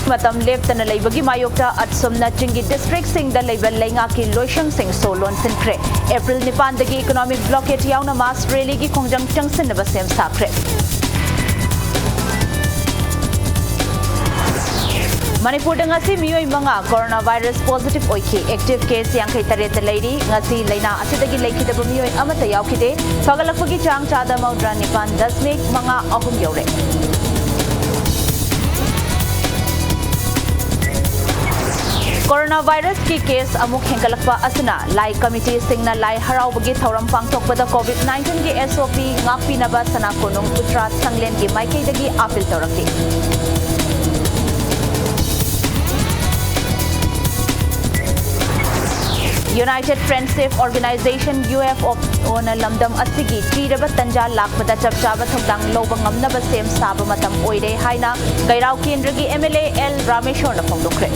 matam leptana leibagi mayokta at somna chingi district sing da leibal lenga ki loishang sing solon sinkre April nipan dagi economic blockade yauna mass rally gi kongjang changsin na basem sakre Manipur ngasi miyoi manga coronavirus positive oiki active case yang kai tareta lady ngasi leina asidagi leiki da miyoi amata yaukide pagalakpagi chang chada maudra nipan 10 mek manga ahum yore Coronavirus ki case amuk hengalakpa asuna lai committee singna lai haraubagi thoram pangthokpada COVID-19 ki SOP ngakpi naba sana konung utra sanglen ki maikei dagi appeal tawrakti United Friendship Organization UFO on lamdam asigi tiraba tanja lakpada chapchaba thongdang loba ngamnaba sem saba matam oire haina gairau kendragi MLA L Rameshwar na phongdokre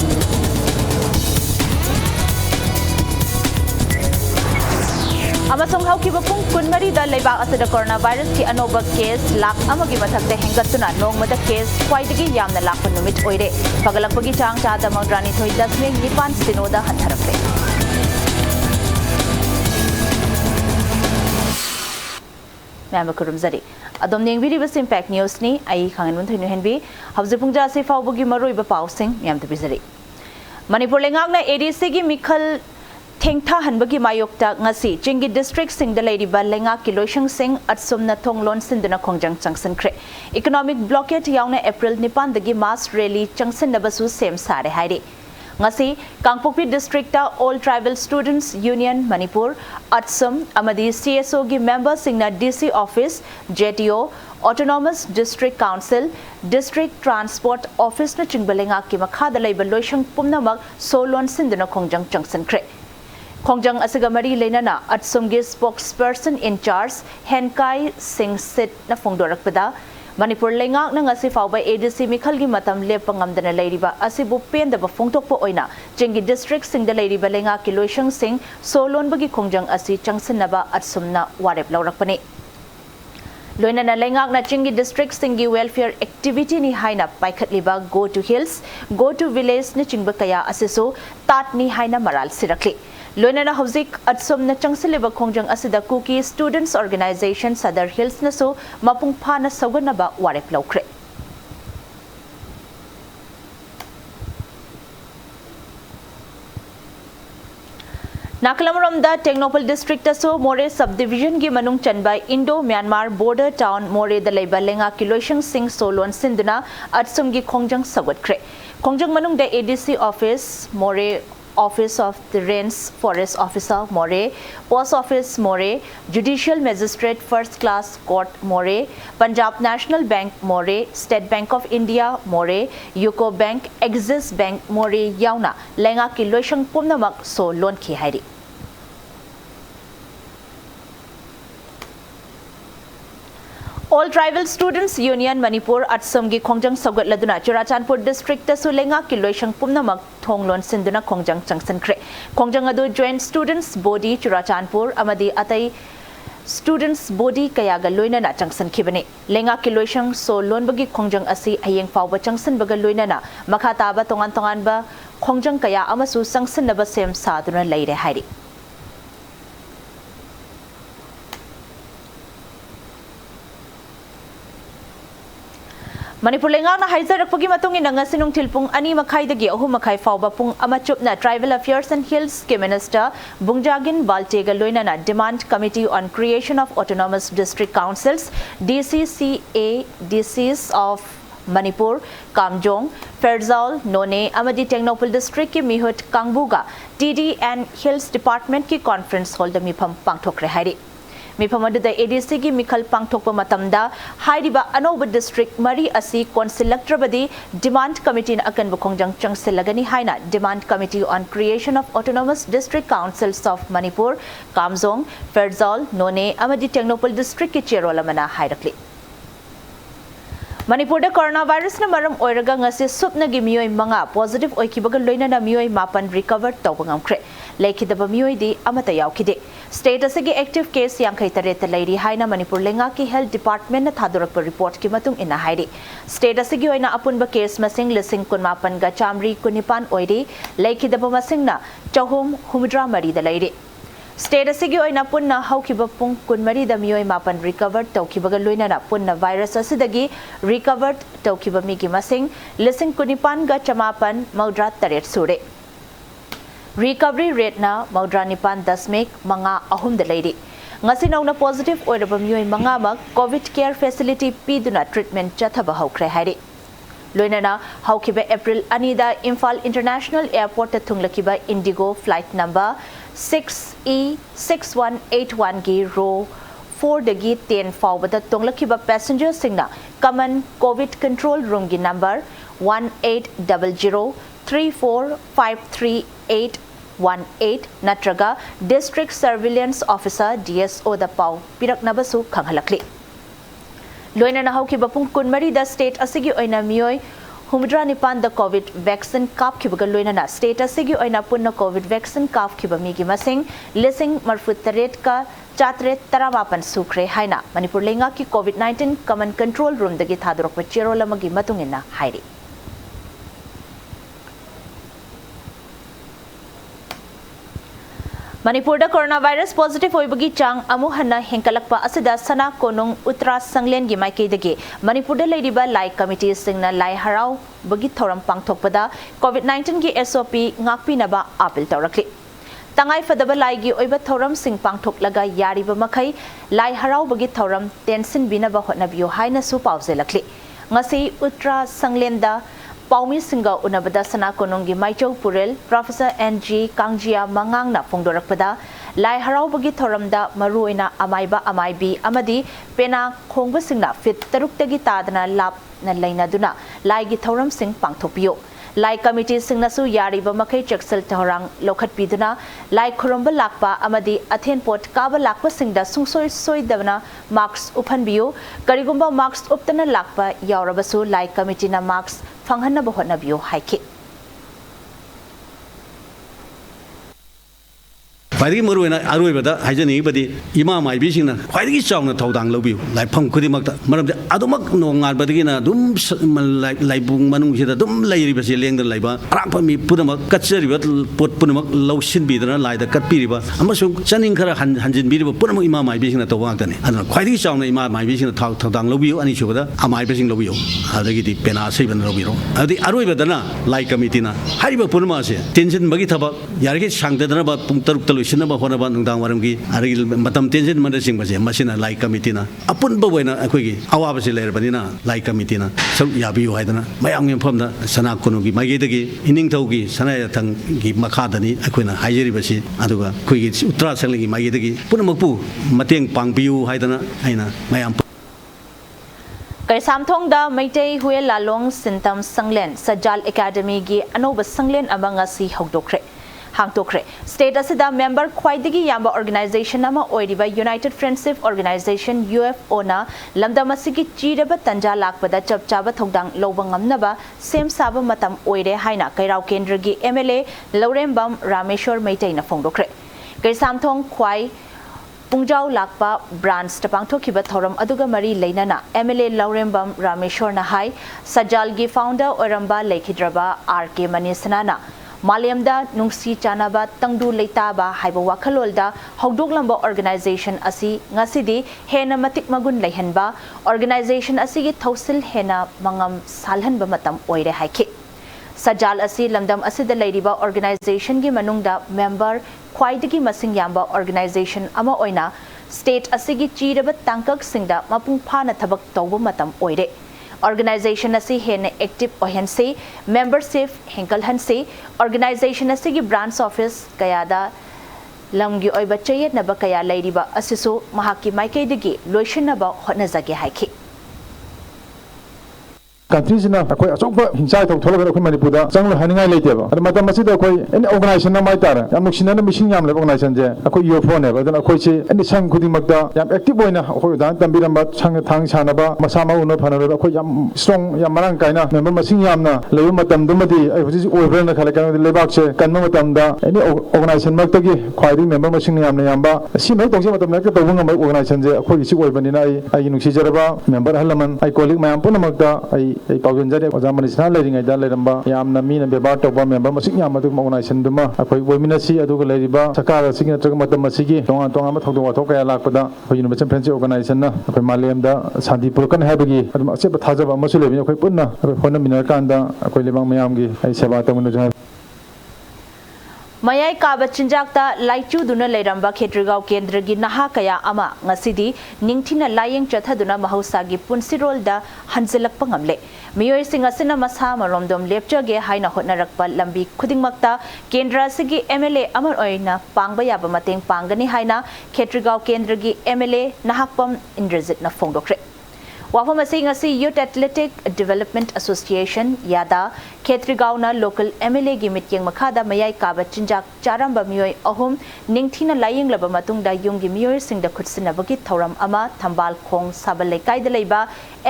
Amasong haukiba pung kunmari da leibak asada coronavirus ki anoba case lak amagi mathakte hengatuna nongmada case khwaidagi yamna lakpa numit oire pagalakpagi chang chada maudrani thoi 10 mek nipan sinoda hantharape Ma'am Kurumzari. Adom Ningbiri Impact News ni ai khangan mun thinu henbi Habzipungja se fawbugi maroi ba pausing ma'am tibizari. Manipur lengak na ADC gi mikhal thengtha hanbagi mayokta ngasi Chingi district singda lady ba lenga kiloishang sing at somna thonglon sinduna khongjang changsan kre. Economic blockade yauna April nipan dagi mass rally changsan nabasu sem sare hairi. Ngasi Kangpokpi district ta All Tribal Students Union Manipur Atsum amadi CSO gi members singna DC office JTO Autonomous District Council District Transport Office na chingbalenga ki makhada leiba loishang pumnamak solon sinduna khongjang changsan kre Khongjang asigamari lenana Atsum gi spokesperson in charge Henkai Singh Sit na phongdorakpada Manipur lengak na ngasi fawba ADC mikhal gi matam lepa ngamdana leiriba asibu penda ba phongtokpo oina Chingi district singda leiriba lenga kiloishang sing solon bagi khongjang asi changsinaba atsumna warep laurakpani Loina na lengak na Chingi district singi welfare activity ni haina paikhatliba go to hills go to village ni chingba kaya asisu tat ni haina maral sirakli Loina na hauzik atsum na changsiliba khongjang asida Kuki Students Organization Sadar Hills na so mapungpha na sawan na ba warep laukre. Nakalamuram da Technopol district so More subdivision gi manung chanbai Indo-Myanmar border town More da leiba lenga kiloishang sing solon sinduna atsum gi khongjang sagat kre. Khongjang manung da ADC office More Office of the Rains Forest Officer More, Post Office More, Judicial Magistrate First Class Court More, Punjab National Bank More, State Bank of India More, UCO Bank, Axis Bank More yauna lenga ki loishang pumnamak so loan ki hairi. All Tribal Students Union Manipur at Samgi Khongjang Sagat Laduna Churachandpur District ta Sulenga Kiloishang Pumnamak Thonglon Sinduna Khongjang Changsan Kre Khongjang adu Joint Students Body Churachandpur amadi atai Students Body kayaga loina na changsan khibani lenga kiloishang so lon bagi khongjang asi ayeng fawba changsan baga loina na makhata ba tongan ba khongjang kaya amasu sangsan na ba sem saduna leire hairi Manipur lengak na haizarakpagi matungin nga sinung tilpung ani makai dagi ahum makai fawba pung amachup na Tribal Affairs and Hills ke Minister Bungjagin Baltega loina na Demand Committee on Creation of Autonomous District Councils DCCA DCs of Manipur Kamjong Ferzaul None amadi Technopol District ki Mihut Kangbuga TD and Hills Department ki conference hall da mipam pangthokre hairi Mipamadu da ADC gi mikhal pangthokpa matamda hairiba anoba district mari asi consilectrabadi demand committee na akan bukhongjang changsilagani haina Demand Committee on Creation of Autonomous District Councils of Manipur Kamjong Ferzaul None amadi Technopol District ki chairwala mana hairakli Manipur da coronavirus na maram oiraga ngasi supna gi miyoi manga positive oikibaga loina na miyoi mapan recover tawbangamkre लेखिदब मियोइदी अमता यावखिदे state असगी active case यांखै तरेत लैरी हाइना मणिपुर लेंगा की हेल्थ डिपार्टमेंट न थादोरक रिपोर्ट की मतुंग इना हाइरी स्टेट असगी ओइना अपुनब केस मसिंग लिसिंग कुनमापन गा चामरी कुनिपान ओइरी लेखिदब मसिंग न चहुम हुमद्रा मरी द लैरी स्टेट असगी ओइना पुन्ना हौखिब पुंग कुनमरी द मियोइ मापन रिकवर तौखिबग लोइना पुन्ना वायरस असिदगी रिकवर तौखिब मिगी मसिंग लिसिंग कुनिपान गा चमापन मौद्रा तरेट सुरे रिकवरी रेट ना मौद्रा निपान 10.5 Larry ngasi nauna positive oiraba mioi manga mak covid care facility piduna treatment chathaba hokre hairi loinana haukiba april anida imphal international airport ta thunglakiba indigo flight number 6E6181 gi row 4 dagi 10 fawbada tunglakiba passenger singna common covid control room gi number 1800345388 18 natraga district surveillance officer DSO da pau pirak nabasu khanghalakli loina na hauki bapung kunmari da state asigi oina mioi humdra nipan da covid vaccine kap khibaga loina na state asigi oina punna covid vaccine kap khiba mi gi masing lising marfut taret ka chatre taramapan sukre haina manipur lenga ki covid 19 common control room dagi thadurok pa chero lamagi matungina hairi Manipur da coronavirus positive hoibagi chang amu hanna henkalakpa asida sana konung uttara sanglen gi maikei dagi Manipur da leiriba lai committee singna lai harau bagi thoram pangthokpada covid 19 gi SOP ngakpi naba appeal tawrakli tangai fadaba lai gi oiba thoram sing pangthoklaga yariba makhai lai harau bagi thoram tension binaba hotnabiyo haina su pauzelakli ngasi uttara sanglen da Paumi Singa Unabada Sana Konongi Maichau Purel, Professor N.G. Kangjia Mangang na Pongdorakpada, Lai Harau Bagi Thoramda Maruina Amaiba Amaibi Amadi, Pena Kongba Singna Fit Taruktagi Tadana Lap na Laina Duna, Lai Gi Thoram Sing Pangtopio. Lai Committee Singnasu Yariba Makai Jaksel Tahorang Lokat Piduna, Lai Kurumba Lakpa Amadi Athen Port Kaba Lakpa Singda Sungsoi Soi Davana Marks Upanbio, Karigumba Marks Uptana Lakpa Yaurabasu, Lai Committee na Marks Fanghanna Bohonabio Haiki. Fighting Muruna, Arubada, Hajani, but the Imam Ibishina, fighting song the Todang Lobu, like Pong Kudimak, Madame Adomak no Albadina, Dum like Manu, Dum Lady Basiling the Laba, Rapami, Pudamak, Katseri, put Pudamak, low shin bidder, like the Katpiriba, I must sending her Hanjin Bidiba, Pudamak Imam Ibishina to Wagani, and quite song the Imam Ibishina Todang Lobu, and Ishuda, Am Ibishing Lobu, Adagiti Pena Seven Robiro. The Arubadana, like a mitina, Hariba Purmasi, Tinsin Magitaba, Yargit Shankadana, Puntar. Sinaba Honaban Dang Waramgi, Aril Matam Tension Madasing Machina like Kamitina. Upon Bowena Aquigi, Awabasiler Badina, like Kamitina, so Yabi Haidana, my young from the Sanakunugi, Magidagi, Iningtogi, Sanayatang, Makadani, Aquina, Hajiri Basi, Aduga, Quigi, Utra selling Magidagi, Punamapu, Mateng Pangpiu Haidana, Aina, Mayam. Kay samthong da Maitei Hue Lalong Sintam Sanglen, Sajal Academy gi Anoba Sanglen Abangasi Hogdokre. Hangtokre. State asida member Kwaidigi Yamba organization nama oiriba United Friendship Organization UFO na lamdamasigi chiraba tanja lakpada chapchaba thogdang lobangam sem saba matam oire haina kairau kendragi MLA Laurembam Rameshwar Maitei na phongdokre. Kay samthong Kwai Pungjau Lakpa branch tapangthokiba thoram aduga mari leinana MLA Laurembam Rameshwar na hai Sajalgi founder oramba lekhidraba RK Manisanana Malayamda Nungsi Chanaba Tangdu Leitaba Haiba Wakalolda Hogdoglamba organization asi ngasidi hena matik magun lehenba organization asigi thausil hena mangam salhanba matam oire haike Sajal asi lamdam asida leiriba organization gi manungda member Kwaidagi Masing Yamba organization ama oina state asigi chiraba tangkak singda mapung phana thabak tawba matam oire Organization asi hen active ohense membership henkal hanse organization asi gi branch office kayada lamgi oiba chayet na ba kaya lairiba asiso mahaki maikei digi loishin na ba hotnazage haiki countries na akoi achokba hingchai thok tholaga akoi Manipur da changlo haningai leiteba ad matam masida akoi any organization na mai tara yam nuksina na mission yam le organization je akoi UFO ne ba dan akoi chi any sang khuding makda yam active oina akoi dan tambiramba sang thang chanaba masama uno phanara akoi yam strong yam marang kaina member masing yam na leyu matam dumadi ai huji oibra na khala kan lebak che kanma matam da any organization makta gi khwaidi member masing yam na yamba si mai tongse matam na ka tawung ngai organization je akoi si oibani na ai nuksi jaraba member halaman ai colleague mayam puna makda ai paujon jare ojam manisna leringai da leramba yamna mina bebar toba member masing yam adu organization duma akoi women si adu leriba sakara sing na matam masigi tonga tonga ma thokdo wathok kaya lakpada akoi university friendship organization na akoi malem da shanti purkan habagi adu se thajaba masu lebi akoi punna akoi hona minar kanda akoi lebang mayam gi ai seba tamunu jai mayai kaba chinjakta laichu duna leiramba khetrigau kendra gi naha kaya ama ngasidi ningthina layeng chathaduna mahausa gi punsirol da hanjelakpa ngamle miyoi sing asina masa maromdom lepchage haina hotnarakpa lambi khudingmakta kendra sigi MLA amar oina pangba yaba mateng pangani haina khetrigau kendra gi MLA nahakpam Indrajit na phongdokre wafam asing asi Youth Athletic Development Association yada Khetrigau na local MLA gi mityeng makhada mayai kaba chinjak charamba miyoi ahum ningthina layeng laba matungda yumgi miyoi singda khutsinabagi thoram ama thambal khong sabalai kaida leiba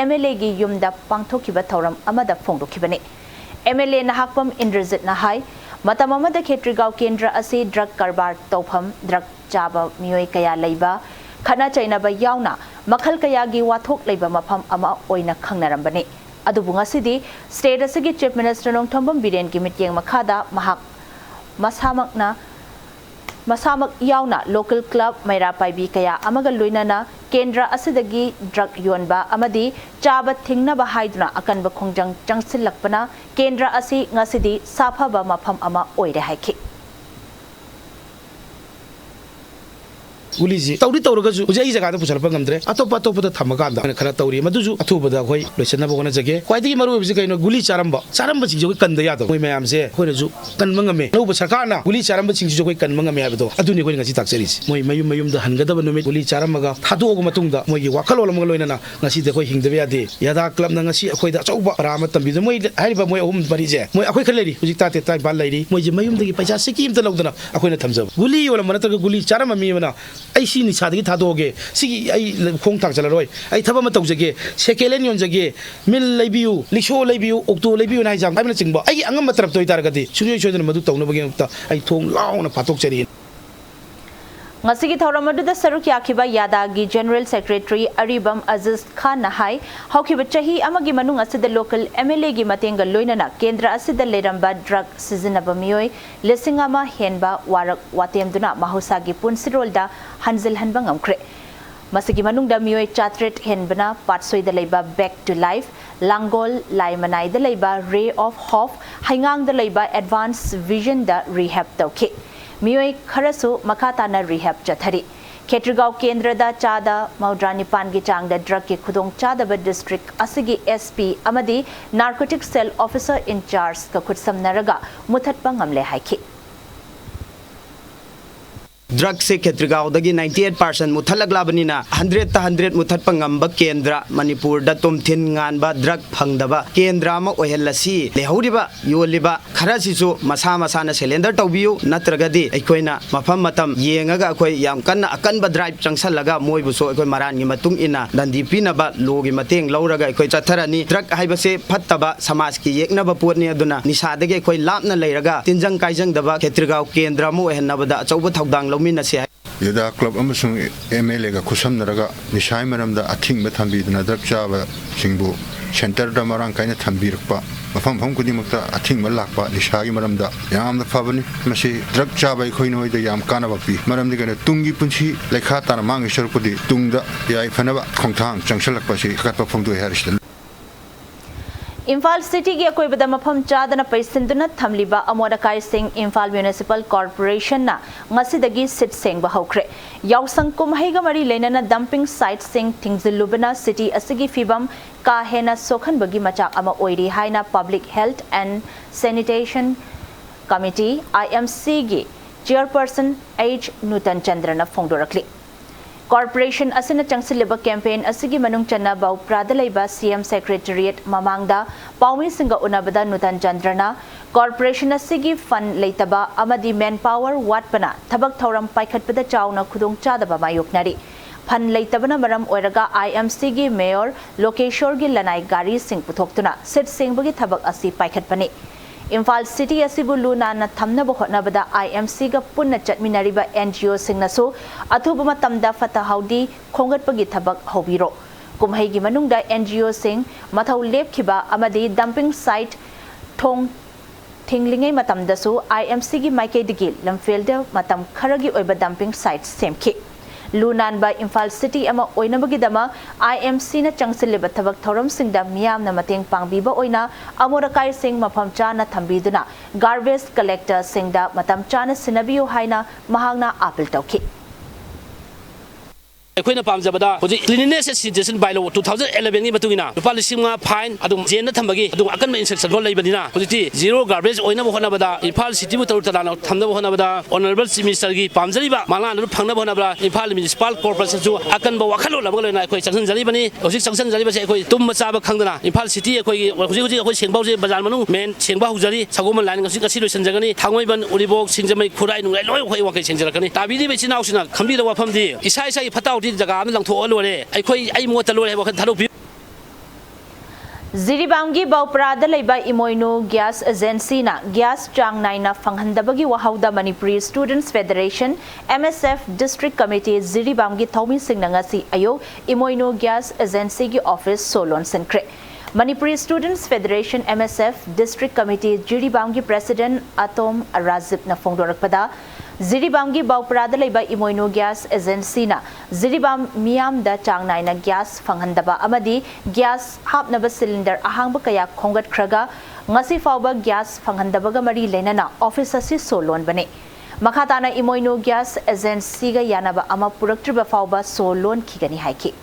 MLA gi yumda pangthokiba thoram amada phongdokhibani MLA nahakpam Indrajit na hai matam amada Khetrigau kendra asi drug karbar tawpham drug chaba miyoi kaya leiba khana chainaba yauna makhal kayagi wathok leiba mafam ama oina khangnarambani adubu ngasidi state asigi chief minister nong thombam biren gi mityeng makhada mahak masamak yauna local club maira paibi kaya amaga loinana kendra asidagi drug yonba amadi chaba thingnaba haiduna akanba khongjang changsilakpana kendra asi ngasidi saphaba mafam ama oire haiki Uliji tauri tauragasu ujai jaga da pusalpa ngamdre atopa atopa da thamaganda khana tauri maduju athuba da khoi loisana bogona jage kwaidi maru bisi kaino guli charamba chi jogi kanda ya do moi mayam se khoina ju kan mangame no ba sarkana guli charamba chi jogi kan mangame habdo aduni khoi ngasi takseris moi mayum da hangada numit guli charamba ga thadu go matungda moi gi wakal olam loina na ngasi de khoi hingda yade yada club na ngasi khoi da chauba rama tambi moi hariba moi hum bari je moi akhoi khaleri hujik ta te tai bal lairi moi je mayum da gi paisa sikim ta logdana akhoi na thamjab guli olam mana ta guli charamba mi mana ai si ni sadagi thadoge sigi ai khong thang chalaroi ai thaba ma tawjage sekelen yonjage mil leibiu lisho leibiu okto leibiu nai jang ai chingba ai angam matrap toy taragati suri choidana madu tawna bagi ta ai thong launa patok chari ngasigi thoramadu da saruk yakhiba yadagi general secretary Aribam Aziz Khan na hai haukiba chahi amagi manung asida local MLA gi matenga loinana kendra asida leramba drug seasonaba miyoi lesingama henba warak watemduna mahusa gi punsirolda hanjil hanba ngamkre masigi manung da miyoi chatret henbana patsoi da leiba back to life langol laimanai da leiba ray of hope haingang da leiba advanced vision da rehab tawke miyoi kharasu makata na rehab chathari Khetrigau kendra da chada maudra nipan gi chang da drug ki khudong chada ba district asigi SP amadi narcotic cell officer in charge ka khutsam naraga muthat pangamle haiki Drug se Khetrigau dagi 98% muthalaglabanina 100 muthat pangamba kendra Manipur da tomthin ngan ba drug phangdaba kendra ma ohelasi lehoriba yoliba kharasisu masa na cylinder tawbiu natragadi aikoina mafam matam yengaga akoi yam kanna akanba drive changsalaga moibuso akoi maran gi matung ina dandi pinaba logi mateng lauraga akoi chatharani drug haibase phattaba samaj ki yeknaba potni aduna nisadage akoi lapna leiraga tinjang kaijang daba Khetrigau kendra mo ohenabada achauba thaudang Yada club amasung MLA ga kusam naraga nishai maramda ating ba thambi duna drug chaba singbu center da marang kaina thambi rakpa mafam pham kudi makta ating ma lakpa nishagi maramda yamna phabani masi drug chaba khoi noi da yam kana bakpi maramdi kana tungi punchi lekha tar mang ishar kudi tungda yai phanaba khongthang changsalakpa si katpa phongdu haristal Imphal City ki akoi bada mafam chadana paisinduna thamliba amodakai sing Imphal Municipal Corporation na ngasidagi sit seng ba haukre yausang kumhaiga mari lenana dumping site sing thingzilubana city asigi fibam ka hena sokhan bagi machak ama oiri haina Public Health and Sanitation Committee IMC gi chairperson H Nutan Chandra na phongdorakli corporation asina changsileba campaign asigi manung channa Bauprada leiba CM Secretariat mamangda paumi singa unabada Nutan Chandrana corporation asigi fund leitaba amadi manpower watpana thabak thoram paikhatpada chauna khudong chadaba mayoknari fund leitabana maram oiraga IMC gi mayor Lokeshwar gi lanai gari sing puthoktuna sit singbagi thabak asi paikhatpani Imphal City asibu luna na thamnaba hotnabada IMC ga punna chatminariba NGO singnasu athuba matamda fatahaudi khongatpagi thabak hobiro kumhai gi manungda NGO sing mathau lepkhiba amadi dumping site thong thinglingai matamdasu IMC gi maikaidigi lamfelda matam kharagi oiba dumping site semkhi Lunan by Imphal City ama oinabagidama IMC na changsileba thabak thoram singda miyam na mateng pangbiba oina amorakai sing mafam chana thambiduna garbage collector singda matam chana sinabiyo haina mahangna appeal tawki ꯑꯩꯈꯣꯏꯅ ꯄꯥꯝꯖꯕꯗ ꯍꯧꯖꯤꯛ ꯀ꯭ꯂꯤꯅꯤꯅꯦꯁ N sanitation ꯕꯥꯏꯂꯣ 2011ꯒꯤ ꯃꯇꯨꯡ ꯏꯟꯅ ꯂꯨꯄꯥ 5,000 ꯐꯥꯏꯟ ꯑꯗꯨꯝ ꯖꯦꯜꯗ ꯊꯝꯕꯒꯤ ꯑꯗꯨꯝ ꯑꯀꯟꯕ ꯏꯟꯁꯇ꯭ꯔꯛꯁꯟ ꯐꯥꯎ ꯂꯩꯕꯅꯤꯅ ꯍꯧꯖꯤꯛꯇꯤ ꯖꯤꯔꯣ ꯒꯥꯔꯕꯦꯖ ꯑꯣꯏꯅꯕ ꯍꯣꯠꯅꯕꯗ ꯏꯝꯐꯥꯜ ꯁꯤꯇꯤꯕꯨ ꯇꯔꯨ ꯇꯔꯥꯅ ꯊꯝꯅꯕ ꯍꯣꯠꯅꯕꯗ ꯑꯣꯅꯔꯦꯕꯜ ꯆꯤꯐ ꯃꯤꯅꯤꯁꯇꯔꯒꯤ ꯄꯥꯝꯖꯔꯤꯕ ꯃꯪꯂꯥꯟ ꯑꯗꯨ ꯐꯪꯅꯕ ꯍꯣꯠꯅꯕꯗ ꯏꯝꯐꯥꯜ ꯃ꯭ꯌꯨꯅꯤꯁꯤꯄꯥꯜ ꯀꯣꯔꯄꯣꯔꯦꯁꯟꯁꯨ ꯑꯀꯟꯕ ꯋꯥꯈꯜꯂꯣꯟ ꯑꯃꯒ ꯂꯣꯏꯅꯅ ꯑꯩꯈꯣꯏ ꯆꯪꯁꯤꯟꯖꯔꯤꯕꯅꯤ ꯍꯧꯖꯤꯛ ꯆꯪꯁꯤꯟꯖꯔꯤꯕꯁꯦ ꯑꯩꯈꯣꯏ ꯇꯨꯝꯕ ꯆꯥꯕ ꯈꯪꯗꯅ ꯏꯝꯐꯥꯜ ꯁꯤꯇꯤ ꯑꯩꯈꯣꯏꯒꯤ ꯍꯧꯖꯤꯛ ꯑꯩꯈꯣꯏ ꯁꯦꯡꯕ ꯍꯧꯖꯤꯛ ꯕꯖꯥꯔ ꯃꯅꯨꯡ ꯃꯦꯟ ꯁꯦꯡꯕ ꯍꯧꯖꯔꯤ ꯁꯒꯣꯜꯕꯟ ꯂꯥꯏꯟ ꯉꯁꯤ ꯂꯣꯏꯁꯤꯟꯖꯒꯅꯤ ꯊꯥꯡꯃꯩꯕꯟ ꯎꯔꯤꯄꯣꯛ ꯁꯤꯡꯖꯃꯩ ꯈꯨꯔꯥꯏ ꯅꯨꯡꯔꯥꯏ ꯂꯣꯏ ꯑꯩꯈꯣꯏ ꯋꯥꯀꯩ ꯁꯦꯡꯖꯔꯛꯀꯅꯤ ꯇꯥꯕꯤꯔꯤꯕ ꯏꯆꯤꯟ ꯏꯅꯥꯎꯁꯤꯡꯅ ꯈꯪꯕꯤꯔꯕ ꯋꯥꯐꯝꯗꯤ ꯏꯁꯥ ꯏꯁꯥꯒꯤ ꯐꯠꯇ ꯍꯥꯎꯊꯤ ꯖꯒꯥ ꯑꯃ ꯂꯪꯊꯣꯛꯑ ꯂꯣꯏꯔꯦ ꯑꯩ ꯃꯣꯠꯇ ꯂꯣꯏꯔꯦ ꯋꯥꯈꯜ ꯊꯥꯗꯣꯛꯄꯤꯌꯨ Ziribamgi Bauprada leiba imoinu gas agency na gas chang naina fanghandabagi wahauda Manipuri Students Federation MSF District Committee Ziribamgi Thomi Singh ngasi ayo imoinu gas agency gi office solon senkre Manipuri Students Federation MSF District Committee Ziribamgi President Atom Razib na fongdorakpada Ziribamgi Bauprada leiba imoinu gas agency na Ziribam miyam da chang naina gas fanghandaba amadi gas hapnaba cylinder ahangba kaya khongat khraga ngasi fawba gas fanghandabaga mari lenana office asi solon bane makhatana imoinu gas agency ga yanaba ama puraktriba fawba solon khigani haiki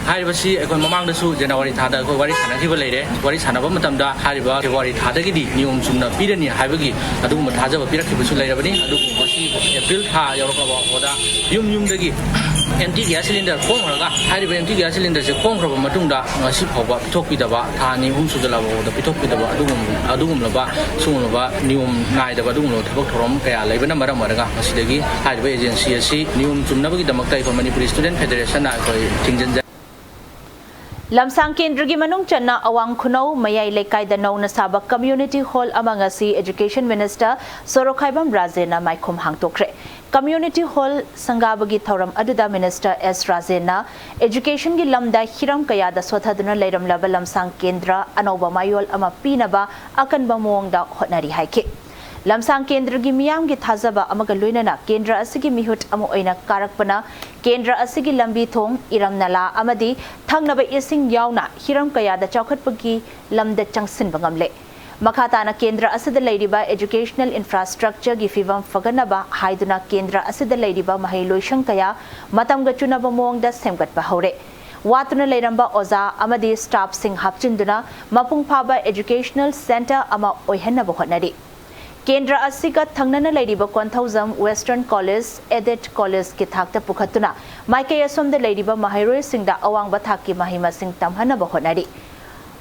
हारिबसी अखोन ममांगदसु जनवरी थादा अखोय वारी सानाखिबा लेरे वारी सानाबा मतमदा हारिबा फेब्रुवारी थादगिदि नियम चुमना पिरनि हाइबगी अदुगुम थाजबा पिरखिबसु लेरबनि अदुगु मसी April था यौरकबा होदा युमदगी empty gas cylinder खोंगरगा हारिबा एमटी गैस सिलिंडर से खोंगरबा मतुंगदा ngasi phawba pitokpidaba thani hum sudalaba hoda pitokpidaba adugum laba sungulaba niyom naidaba adugum thabak thorom kaya leibana maram maraga masidagi hairiba agency asi niyom chumnabagi damakta ikon Manipuri Student Federation na ikoi thingjan Lamsang Kendra gi manung channa awang khunau mayai lekai da nau na sabak community hall amangasi education minister Sorokhaibam Razena maikhum hangtokre community hall sangabagi thoram aduda minister S Razena education gi lamda hiram kaya da sothaduna leiram laba Lamsang Kendra anoba mayol ama pinaba akan ba mongda hotnari haike Lamsang Kendra gi miyam gi thazaba amaga loinana Kendra asigi mihut amo oina karakpana Kendra asigi lambi thong iram nala amadi thangnaba ising yauna hiram kaya da chaukhatpagi lamda changsin bangamle makhatana Kendra asida leidiba educational infrastructure gi fivam faganaba haiduna Kendra asida leidiba mahailoishang kaya matamga chunaba mongda semgatpa hore watuna leiramba oza amadi staff sing hapchinduna mapung phaba educational center ama oihanaba hotnari Kendra asiga thangnana leidiba Konthauzam Western College Edet College ki thakta pukhatuna maikay asomda leidiba mahairoi singda awang bathaki mahima sing tamhanaba honari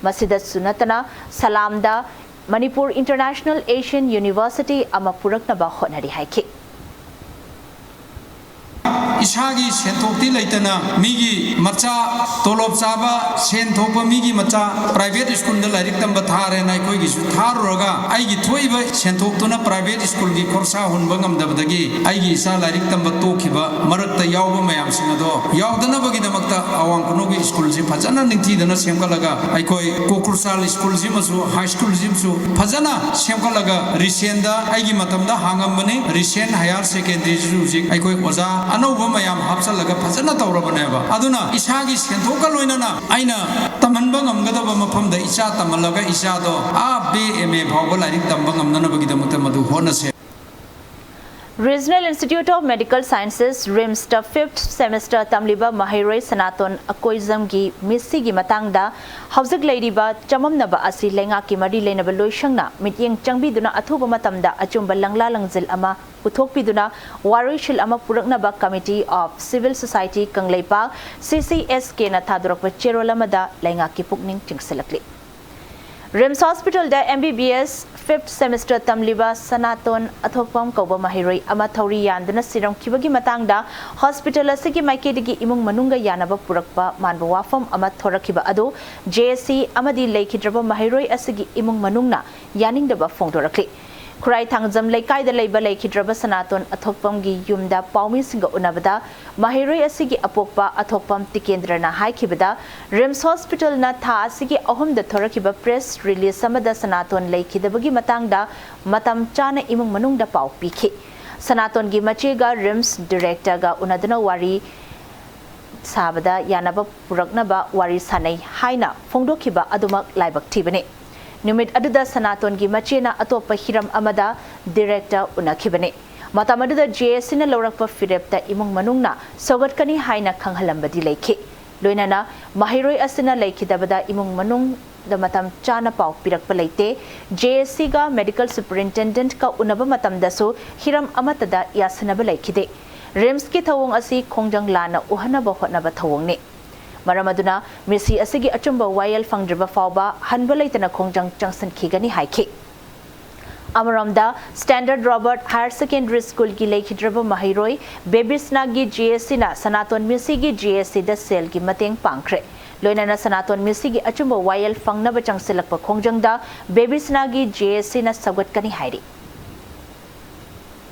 masida sunatana salamda Manipur International Asian University ama puraknaba honari haiki इसागी सेंथोक्ति लेतना मिगी मचा तोलोब चाबा सेंथोप मिगी मचा private school the like तंब थारे नाय कोई गिसु थारोगा आइगी थोइबा सेंथोक्तुना private school गी खरसा हुनबा ngamdabdagi आइगी इसा लाइक तंब तोखिबा मरकता यावबा मयाम सिंगदो यावदनबगी दमकता अवांग कुनोगी स्कूल सि फजना निंगथिदना सेमकलगा आइकोय कोकुरसाल स्कूल सि मसु हाई स्कूल सि मसु फजना सेमकलगा रिसेंदा आइगी मतमदा हांगमबने रिसेंट हायर सेकेंडरी जुजिक आइकोय ओजा अनौबा mayam hapsalaga phajana tawrabaneba aduna isagi senthokal loinana aina tamanba ngamgadaba mafamda isa tamalaga isa do a b m a phawba larik tamba ngamnana bagi damakta madu honase Regional Institute of Medical Sciences RIMS the 5th semester tamliba Mahiroi Sanaton Akoizam gi Misi gi matangda Hauzik Ladiba Chamamnaba asi lenga ki mari lenaba loishangna mityeng changbiduna athuba matamda achumba langla langjil ama puthokpiduna warishil ama puraknaba Committee of Civil Society Kangleipa CCSK na thadurakpa cherolamada lenga ki pukning tingsilakli RIMS Hospital da MBBS 5th semester tamliba Sanaton Athopam Kauba Mahiroi ama Thauri Yanduna Siram Kibagi Matangda Hospital asigi Maikedigi Imung Manunga Yanaba Purakpa Manba Wafam ama Thorakiba Ado JSC amadi Leikidraba Mahiroi asigi Imung Manungna Yaningdaba Fongdorakli Kurai Thangjam Leikai da Leiba Leikidraba Sanaton Athopam gi Yumda Paumi Singa Unabada Mahiroi asigi Apokpa Athopam Tikendrana Haikibada RIMS Hospital na tha asigi ahum da thorakiba press release samada Sanaton Leikidabagi matangda matam chana imung manungda pau pikhi Sanaton gi machega RIMS director ga unadana wari sabada yanaba puraknaba wari sanai haina fongdokiba adumak laibak thibane Numit aduda Sanaton gi machena atopa hiram amada director unakibane Matamaduda JSC na laurakpa firepta imung manungna sogatkani haina khanghalambadi leikhi Loinana Mahiroi asina leikidabada imung manung da matam chana pau pirakpa leite JSC ga medical superintendent ka unaba matam daso hiram amatada yasanaba leikide RIMS ki thawong asi khongjang lana uhanaba hotnaba thawong ne Maramaduna Misi asigi achumba wayal fangdriba fawba hanba leitana khongjang changsan khigani haikhi Amaramda Standard Robert Higher Secondary School ki Leikidraba Mahiroi Babisna gi GSC na Sanaton Misi gi GSC da sel gi mateng pangkre Loinana Sanaton Misi gi achumba wayal fangnaba changsilakpa khongjangda Babisna gi GSC na sagat kani hairi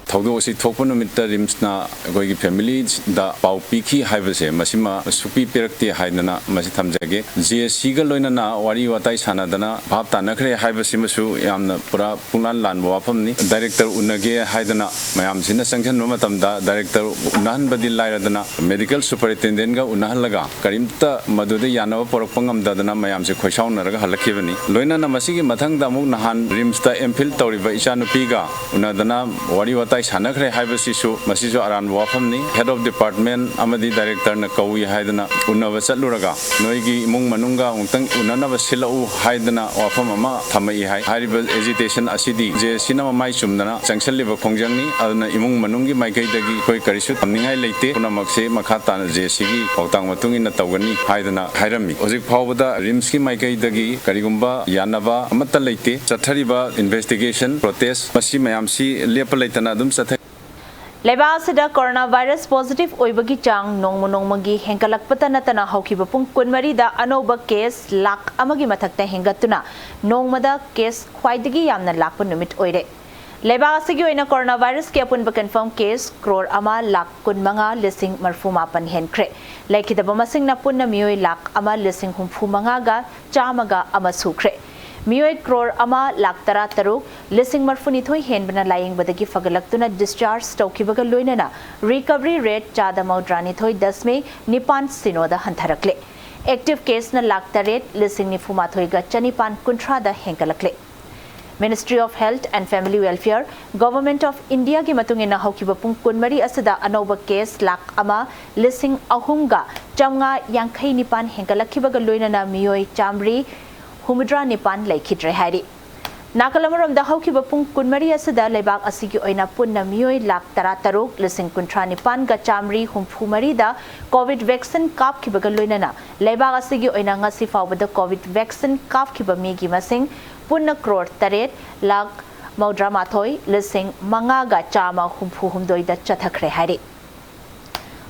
Thaudo si thokpa numita RIMS na goi gi family da pau pikhi haibase masima supi perakti haidana masi thamjage JSC ga loina na wari watai sanadana bhab tanakre haibase masu yamna pura punan lan wafam ni director unage haidana mayam sina sanction no matamda director unan badi lairadana medical superintendent ga unan laga karimta madude yanaba porakpangam dadana mayam se khoisaw naraga halakhibani loina na masigi mathang da muk nahan RIMS ta MPhil tawriba ichanupi ga unadana wari watai Sanakre Hibasisu, Masiso Aran Wafamni, Head of Department, Amadi Director Nakawi Haidana, Unavasa Luraga, Noigi Mung Manunga, Unanava Silau Haidana, Wafamama, Tamai Hariba Agitation Asidi, Jesina Mai Sumdana, Sangsaliva Kongjani, Adana Imung Manungi, Maikagi, Koi Karisu, Amingai Late, Unamaxe, Makatan, Jesigi, Otang Matung in the Tawani, Haidana, Hirami, Ozik Pawada, Rimski Maikagi, Karigumba, Yanava, Amata Late, Satariba, Investigation, Protest, Masimayamsi, Lepalatana. Lebaasida coronavirus positive oibagi chang nongmagi henkalakpata natana haukiba pung kunmari da anoba case lak amagi mathakta hengatuna nongmada case khwaidagi yamna lakpa numit oire Lebaasigi oina coronavirus ke apunba confirm case crore ama lak kunmanga lising marfumapan henkre laikidaba masing na punna mioi lak ama lising humfumanga ga chamaga ama sukre Miyoi crore ama laktara taruk lising marfuni thoi henbana laying badagi fagalaktuna discharge taukibaga loinana recovery rate chada maudrani thoi 10 nipan sinoda hantharakle active case na lakta rate lising nifuma thoi ga chanipan kuntra da henkalakle Ministry of Health and Family Welfare Government of India gi matungina haukiba pung kunmari asada anoba case lak ama lising ahunga chamnga yankhai nipan henkalakhibaga loinana miyoi chamri Humudra Nipan Laikidre Hari. Nakalamuram the Hokiba Pung Kunmari Asada Lebak Asigi Oina Punna Mui Lak Tarataruk, Lissing Kuntra Nipan Gachamri, Humpumarida, COVID vaccine Kap Kibagalunana, Lebak Asigi Oinanga Sifa with the COVID vaccine Kap Kibamigi Masing, Punna Crore Taret, Lak Maudra Mathoi, Lissing Mangaga Chama Humpu Humdoi the Chathakre Hari.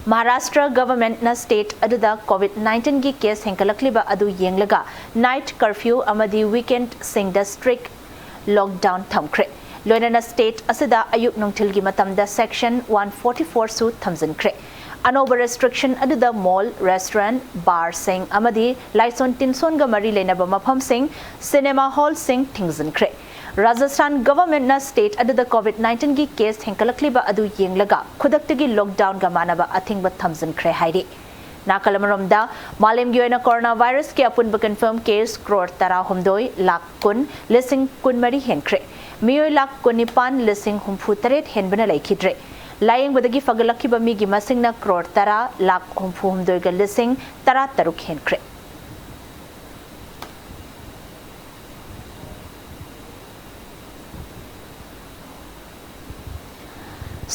Maharashtra government na state aduda COVID-19 gi case henkalakliba adu yenglaga night curfew amadi weekend singda strict lockdown thamkre loinana state asida ayuk nongthil gi matamda section 144 su thamjankre anoba restriction aduda mall restaurant bar sing amadi laison tinson ga mari lenaba mafam sing cinema hall sing thingjankre Rajasthan government na state aduda COVID-19 gi case henkalakliba adu yenglaga khudaktagi lockdown ga manaba athingba thamjan khre hairi नाकलमरमदा मालेमगी ओइना corona virus के अपुनब confirm case crore 13 lakh कुन लिसिंग कुनमरी हेनख्रे मियोय लाख कुनिपान लिसिंग हुम्फु 8 हेनबना लैखिद्रे लायेंगबदगी फगलखिबा मिगी मसिंगना क्रोर 10 लाख हुम्फु हुमदोयगा लिसिंग 13 हेनख्रे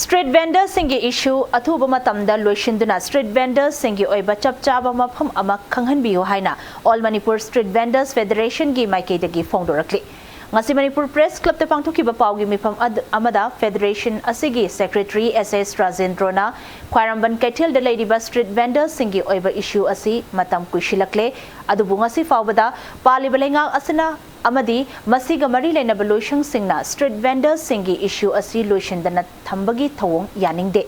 स्ट्रीट वेंडर्स सिंगी इशू अथुब मतमदा लोइशिंदुना स्ट्रीट वेंडर्स सिंगी ओइबा चपचाबा मफम अमा खंगहनबियो हाइना all Manipur street vendors federation गी माइकेदगी फोंदोरक्ली ngasi Manipur Press Club te pangthokiba paugi mifam amada Federation asigi Secretary SS Rajendrona Khwaramban Kaithel de leidiba street vendors singi oiba issue asi matam kuishilakle adubu ngasi faubada palibalenga asina amadi masiga mari leinaba loishang singna street vendors singi issue asi loishindana thambagi thawong yaningde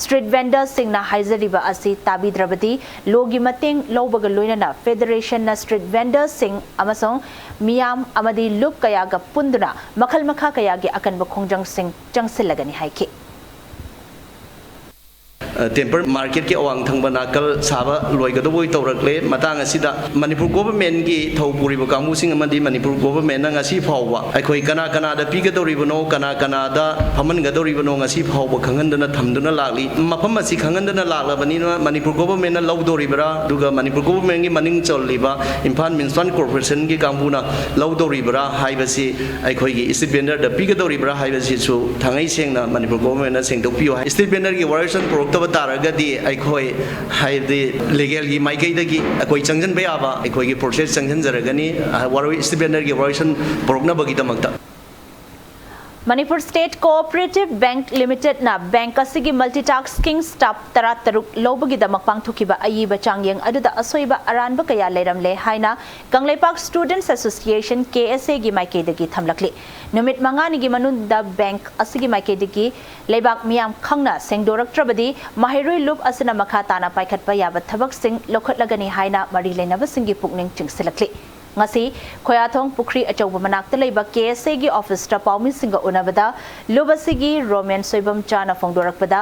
Street vendors singna haizariba asi tabidrabadi logi mateng lobaga loinana Federation na street vendors sing amasong miyam amadi lup kayaga punduna makhal makha kayagi akan bakhongjang sing jangsilagani haiki temper market के अवांग थंग नाकल साब लोगदबोई तौरक्ले मतंग असिदा Manipur government की थौपुरिब कांगुसिंग अमदी मणिपुर गवर्नमेंट ngasi फावबा अखोई कना कना दा पीगदोरिबनो कना कना दा फमनगदोरिबनो ngasi फावबा खंगनदना थमदुना लागली मफम असि खंगनदना लागलबनी मणिपुर गवर्नमेंट लौदोरिबरा दुगा मणिपुर गवर्नमेंट की मनिंग चललिबा इम्फाल म्युनिसिपल कॉर्पोरेशन की कांगुना लौदोरिबरा हाइबसी अखोई की स्ट्रीट वेंडर दा पीगदोरिबरा हाइबसी सु थांगै सेंगना मणिपुर गवर्नमेंट ना सेंगदोपियो स्ट्रीट वेंडर की वायलेशन प्रोडक्ट तारगदी अखोई हाइदि लीगल की माइकैदगी अखोई चंगजन बेयाबा अखोई की प्रोसेस चंगजन जरगनी वारोई स्टूडेंट की violation प्रोग्नबगीदमक्ता Manipur State Cooperative Bank Limited na bank asigi multitasking staff 13 lobagi damak pangthukiba ayiba changyeng aduda asoiba aranba kaya leiramle haina Kangleipak Students Association KSA gi maikedagi thamlakli numit mangani gi manunda bank asigi maikedagi leibak miyam khangna sengdoraktrabadi mahiroi loop asina makha tana paikhatpa yaba thabak sing lokhatlagani haina mari leinaba singi pukning chingsilakli ngasi khoyathong pukri achauba manakta leiba KSA gi office ta paumi singa unabada lubasigi Roman soibam chana fongdorakpada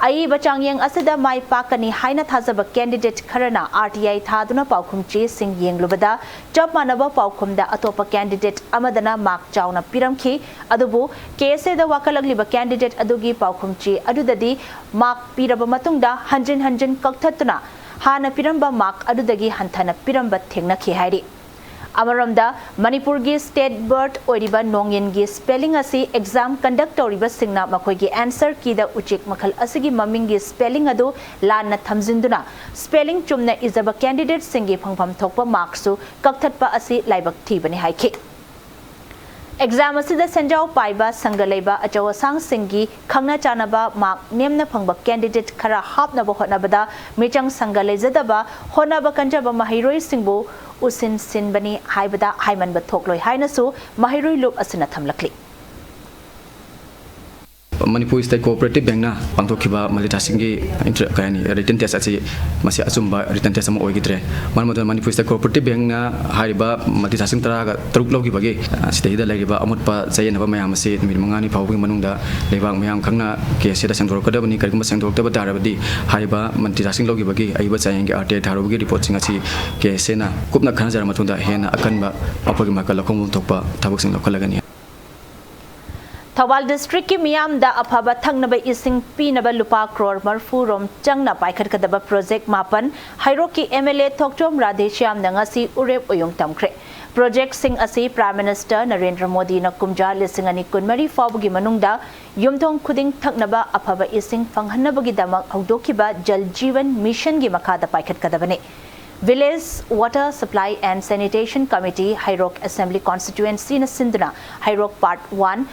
ai bachangyeng asida mai pakani haina thajaba candidate kharana RTI thaduna paukhumchi sing yenglubada job manaba paukhumda atopa candidate amadana mark chauna piramkhi adubu KSA da wakalagliba candidate adugi paukhumchi adudadi mark piraba matungda hanjin kakthatuna hana piramba mark adudagi hanthana piramba thengnakhi hairi Amaramda Manipur gi state bird oiriba nongyen gi spelling asi exam conduct oriba singna makhoi gi answer ki da uchik makhal asigi maming gi spelling adu lanna thamjinduna spelling chumna izaba candidate singi phangpham thokpa marks su kakthatpa asi laibak thibani haiki Exam asida senjau paiba sangalaiba achaw sang singi khangna chanaba mark nemna phangba candidate khara hapna ba hotnabada michang sangalai honaba kanjaba mahiroi singbu usin sinbani haibada haiman ba thokloi hainasu mahiroi loop asina thamlakli Manipur State Cooperative Bank na pangthokiba multitasking gi kayani written test asi masi achumba written test am oigidre manmoda Manipur State Cooperative Bank na hariba multitasking taraga truk logi bagi sitehida laiba amutpa chayena mayam asi numit mangani phawbi manungda leibak mayam khangna case da sengdor kadabani kariguma sengdor taba darabadi hariba multitasking logi bagi aiba chayeng gi RTI tharogi report sing asi case na kupna khana jara matunda hena akanba apogi makala khomul thokpa thabuk sing lokhalagani Thawal district ki miyam da aphaba thangnaba ising pinaba lupa crore marfu rom changna paikhat kadaba project mapan hairo ki MLA Thokchom Radheshyam na ngasi urep oyong tamkre project sing asi Prime Minister Narendra Modi na kumja lising ani kunmari fawgi manungda yumthong khuding thaknaba aphaba ising phanghanabagi damak haudokiba Jal Jeevan Mission gi makhada paikhat kadabane Village Water Supply and Sanitation Committee Hairok Assembly Constituency na Sinduna Hairok Part 1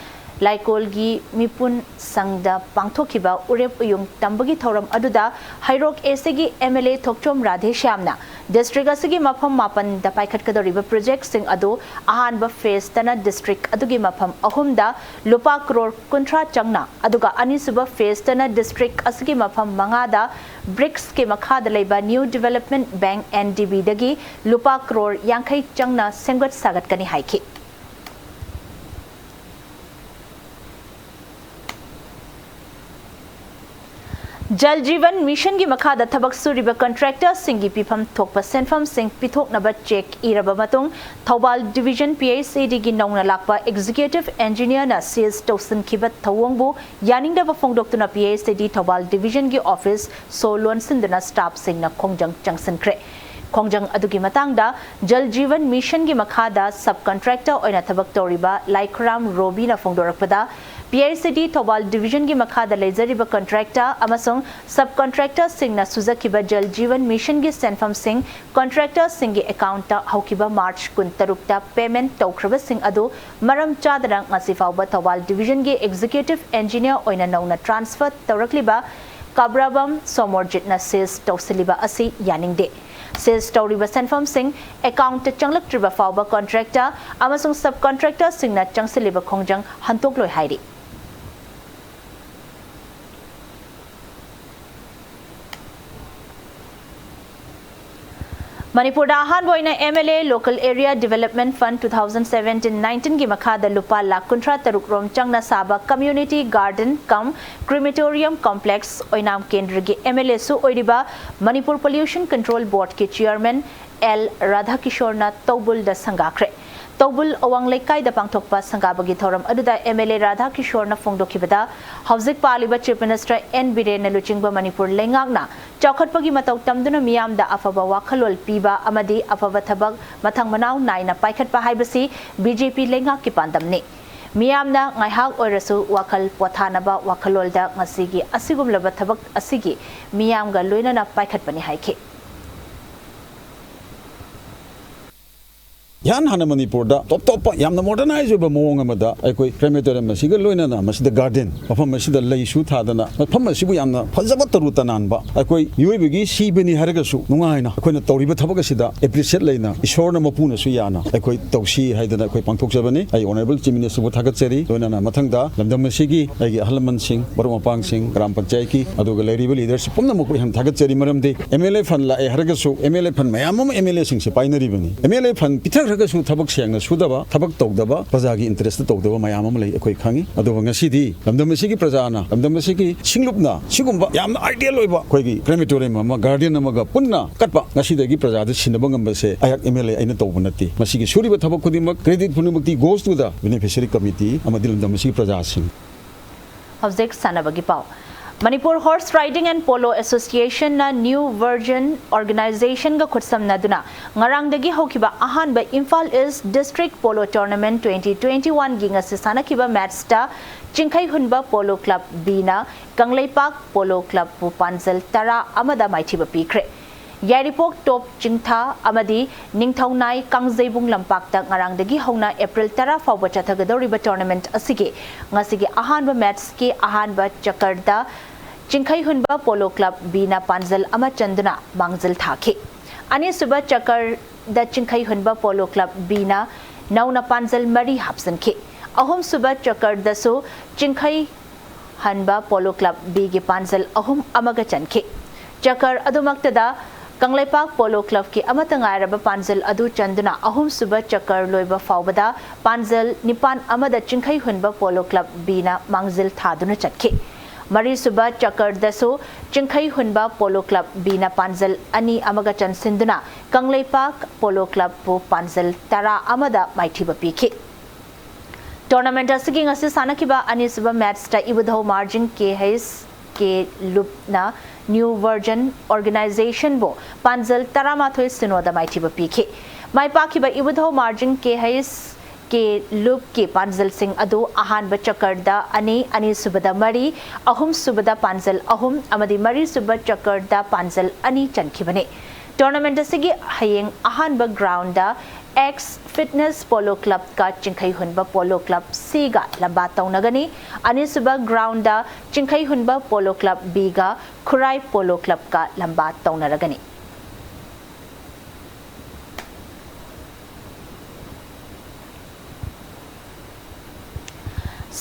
Laikolgi Mipun Sangda Pangthokiba Urep Uyung Tambagi Thoram Aduda Hairok Esegi MLA Thokchom Radheshyamna District Asigi Mapam Mapan da Paikhat Kadoriba Project Sing Adu Ahanba Phase Tana District Adugi Mapam Ahumda Lupa Crore Kuntra Changna Aduga Anisuba Phase Tana District Asigi Mapam Mangada BRICS ke Makhada Laiba New Development Bank NDB Dagi Lupa Crore Yankai Changna Sengwat Sagat Kani Haiki जल जीवन mission की मखादा थबक सुरिबा contractor सिंगी पीफम थोकपा सेंफम सिंग पिथोकनबा check Irba मतुंग Thoubal division पीएचसीडी की नौना Lakpa executive engineer ना seize तौसन खिबत थवंगबु यानिंगदबा फोंगडोक्तुना पीएचसीडी Thoubal division की office सोलोन सिंदना staff सिंगना खोंजंग चंगसनख्रे खोंजंग अदुगी मतंगदा जल जीवन mission की मखादा सब कॉन्ट्रैक्टर ओइना थबक तौरिबा लाइखराम रोबीना फोंगडोरकपदा पीआईसीडी थौबाल डिवीजन की मखादा लेजरिबा कॉन्ट्रैक्टर अमसोंग सब कॉन्ट्रैक्टर सिंगना सुजकिबा जल जीवन मिशन की सेंफम सिंग कॉन्ट्रैक्टर सिंग की अकाउंट हौकिबा मार्च 23 पेमेंट तौख्रबा सिंग अदु मरम चादना ngasi fauba थौबाल डिवीजन की एग्जीक्यूटिव इंजीनियर ओइना नौना ट्रांसफर तौरकलिबा काब्राबम सोमोरजितना सेस तौसलिबा असि यानिंगदे सेस तौरिबा सेंफम सिंग अकाउंट चंगलक्ट्रिबा फाउबा कॉन्ट्रैक्टर अमसोंग सब कॉन्ट्रैक्टर सिंगना चंगसलिबा खोंजंग हंतोकलोय हाइरि मणिपुर अहानबोइना MLA local area development fund 2017-19 की मखादा लुपा लाख कुंट्रा तरुक रोम चंगना साबा community garden cum crematorium complex Oinam केंद्र के एमएलए सु ओइरिबा मणिपुर पोल्यूशन कंट्रोल बोर्ड के चेयरमैन एल राधा किशोरना तौबुल द संगाख्रे तौबुल अवांग लेकाई द पांगथोकपा संगाबगी थौरम अदुदा एमएलए राधा किशोरना फोंगदोखिबदा हौजिक पालिबा चीफ मिनिस्टर एन बिरेन लुचिंगबा मणिपुर लेंगांगना चौखटपगी मतौ तमदुना मियामदा अफबा वाखलोल पीबा अमदी अफबा थबक मथंग मनाव नाइना पाइखटपा हाइबसी बीजेपी लेंगा की पांदमने मियामना ngaihak oirasu wakal pothanaba wakhalolda ngasigi asigumlaba thabak asigi miyamga loinana paikhatpani haike यान हाना मणिपुर टॉप टॉप यामना मॉडर्नाइज होबा मोंग अमदा अखोई क्रेमेटोरियम मसिग लोइनाना मसिद गार्डन मफम मसिद लैसु थादना मफम मसिबु यामना फजबा तरु तनानबा अखोई युइबगी सीबनी हरगसु नुंगाइना अखोइना तौरिबा थबक सिदा एप्रिशिएट लेना ईश्वरना मपुनसु याना अखोई तौसी हाइदना अखोई पांगथोकजबनी आई ऑनरेबल चीफ मिनिस्टर बु थागतचरी लोइनाना मथंगदा लमदम मसिगी आइगी अहलमन सिंह बरमपांग सिंह ग्राम पंचायत की अदुगा लेरिबा लीडरशिप पुमना मको हम थागतचरी मरमदे एमएलए फंड ला हरगसु एमएलए फंड मयामम एमएलए सिंह से पाइनरिबनी एमएलए फंड पिथर रगसु थबक सेंगना सुदबा थबक तौदबा प्रजागी इंटरेस्ट तौदबा मयामम लई अखोई खांगी अदुबा ngasiदी लमदमसिगी प्रजाना लमदमसिगी सिंगलुपना सिगुंबा याम आइडियल ओइबा अखोइगी क्रेमेटोरियम अमा गार्डन अमागा पुन्ना कटपा ngasiदगी प्रजाद सिनबा ngambase ayak एमएलए आइना तौबा नति मसिगी सुरिबा थबक खुदिमक क्रेडिट पुनुमक्ति goes to the beneficiary committee अमा लमदमसिगी प्रजा सिंग हौजिक सानबगी पाव Manipur horse riding and polo association ना न्यू वर्जन ऑर्गेनाइजेशन का खुदसम नदुना ngarangdagi hokiba ahanba Imphal East District Polo Tournament 2021 gi ngasi sanakiba match ta chingkhai hunba polo club bina Kanglaipak polo club pu panjal tara amada maithiba pikre Yaripok top chingtha amadi ningthaunai kangzeibung lampakta ngarangdagi hona April tara fawba chathagadoriba tournament asige ngasigi ahanba match ki ahanba chakarda chingkhai hunba polo club bina panjal ama chanduna mangjal thake ani suba chakar da chingkhai hunba polo club bina nauna panjal mari hapsanke ahum suba chakar da so chingkhai hanba polo club b gi panjal ahum amaga chanke chakar adumaktada Kanglaipak polo club ki amata ngairaba panjal adu chanduna ahum suba chakar loiba fawbada panjal nipan amada chingkhai hunba polo club bina mangjil thaduna chatke Mari suba chakar daso chingkhai hunba polo club bina panjal ani amaga chan sinduna Kanglaipak polo club pu panjal tara amada maithiba pikhe Tournament asigi ngasi sanakiba ani suba match ta ibudho margin ke lupna New Virgin Organization bo panjal taramathoi sinoda maithiba pikhe mai pakiba ibudho margin ke loop ke panjal sing adu ahan ba chakarda ani subada mari ahum subada panjal ahum amadi mari subba chakarda panjal ani chankhibane tournament asigi hayeng ahan ba ground da X Fitness Polo Club ka chingkhai hunba Polo Club C ga lamba taunagani ani suba ground da chingkhai hunba Polo Club B ga Khurai Polo Club ka lamba taunaragani